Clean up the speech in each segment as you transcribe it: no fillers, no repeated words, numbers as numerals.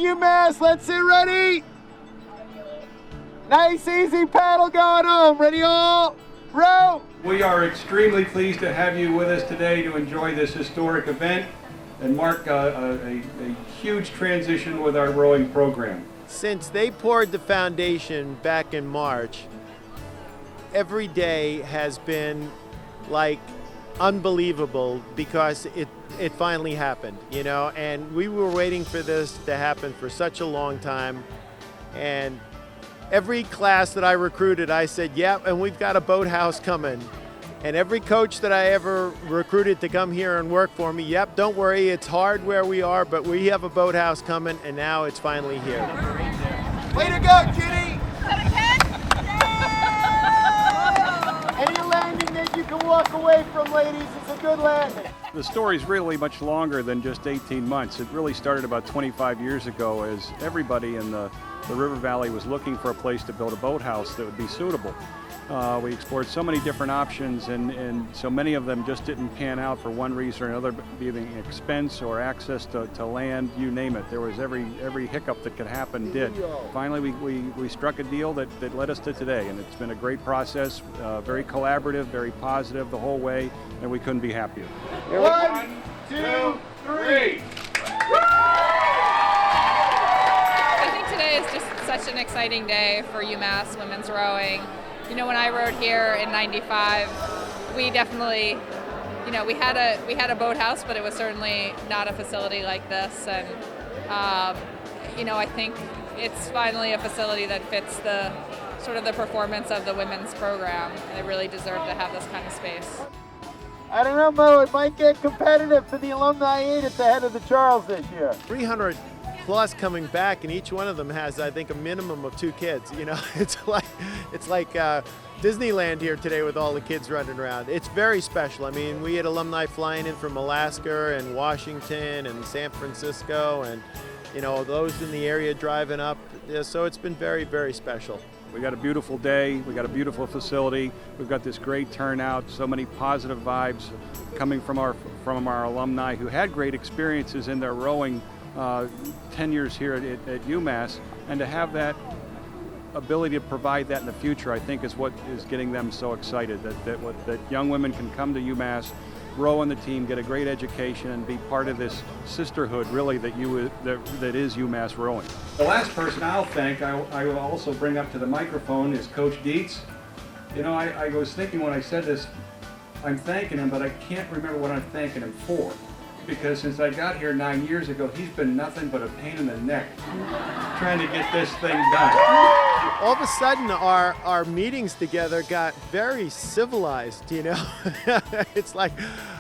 UMass. Let's get ready. Nice, easy paddle going home. Ready, all, row. We are extremely pleased to have you with us today to enjoy this historic event and mark a huge transition with our rowing program. Since they poured the foundation back in March, every day has been like unbelievable because it finally happened, you know, and we were waiting for this to happen for such a long time. And every class that I recruited, I said, yep, and we've got a boathouse coming. And every coach that I ever recruited to come here and work for me, yep, don't worry, it's hard where we are, but we have a boathouse coming, and now it's finally here. Way to go, Kitty! Any landing that you can walk away from, ladies, it's a good landing. The story's really much longer than just 18 months. It really started about 25 years ago as everybody in the River Valley was looking for a place to build a boathouse that would be suitable. We explored so many different options, and so many of them just didn't pan out for one reason or another, being expense or access to land, you name it. There was every hiccup that could happen did. Finally, we struck a deal that led us to today, and it's been a great process, very collaborative, very positive the whole way, and we couldn't be happier. 1, 2, 3. I think today is just such an exciting day for UMass women's rowing. You know, when I rowed here in '95, we definitely, you know, we had a boathouse, but it was certainly not a facility like this. And you know, I think it's finally a facility that fits the sort of the performance of the women's program. They really deserve to have this kind of space. I don't know, Mo, it might get competitive for the Alumni 8 at the head of the Charles this year. 300 plus coming back, and each one of them has, I think, a minimum of 2 kids. You know, it's like Disneyland here today with all the kids running around. It's very special. I mean, we had alumni flying in from Alaska and Washington and San Francisco, and you know, those in the area driving up. Yeah, so it's been very, very special. We got a beautiful day, we got a beautiful facility, we've got this great turnout, so many positive vibes coming from our alumni who had great experiences in their rowing 10 years here at UMass, and to have that ability to provide that in the future, I think, is what is getting them so excited, that young women can come to UMass, row on the team, get a great education, and be part of this sisterhood, really, that is UMass rowing. The last person I'll thank, I will also bring up to the microphone, is Coach Dietz. You know, I was thinking when I said this, I'm thanking him, but I can't remember what I'm thanking him for. Because since I got here 9 years ago, he's been nothing but a pain in the neck trying to get this thing done. All of a sudden, our meetings together got very civilized, you know? It's like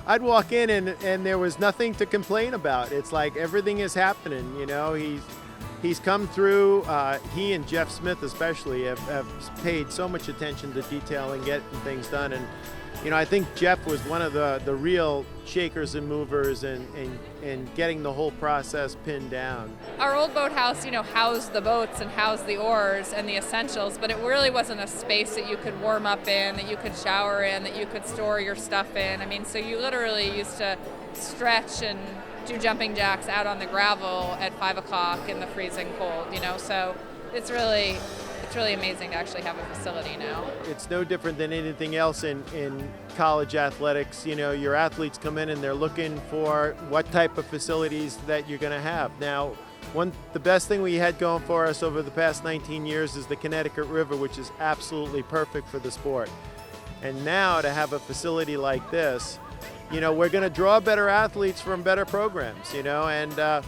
I'd walk in and there was nothing to complain about. It's like everything is happening, you know? He's come through, he and Jeff Smith especially have paid so much attention to detail and getting things done. And you know, I think Jeff was one of the real shakers and movers and getting the whole process pinned down. Our old boathouse, you know, housed the boats and housed the oars and the essentials, but it really wasn't a space that you could warm up in, that you could shower in, that you could store your stuff in. I mean, so you literally used to stretch and do jumping jacks out on the gravel at 5 o'clock in the freezing cold, you know, so it's really amazing to actually have a facility now. It's no different than anything else in college athletics. You know, your athletes come in and they're looking for what type of facilities that you're going to have. Now, the best thing we had going for us over the past 19 years is the Connecticut River, which is absolutely perfect for the sport. And now to have a facility like this, you know, we're going to draw better athletes from better programs, you know, and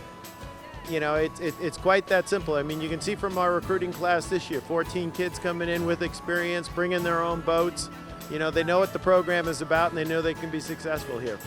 you know, it's quite that simple. I mean, you can see from our recruiting class this year, 14 kids coming in with experience, bringing their own boats. You know, they know what the program is about and they know they can be successful here.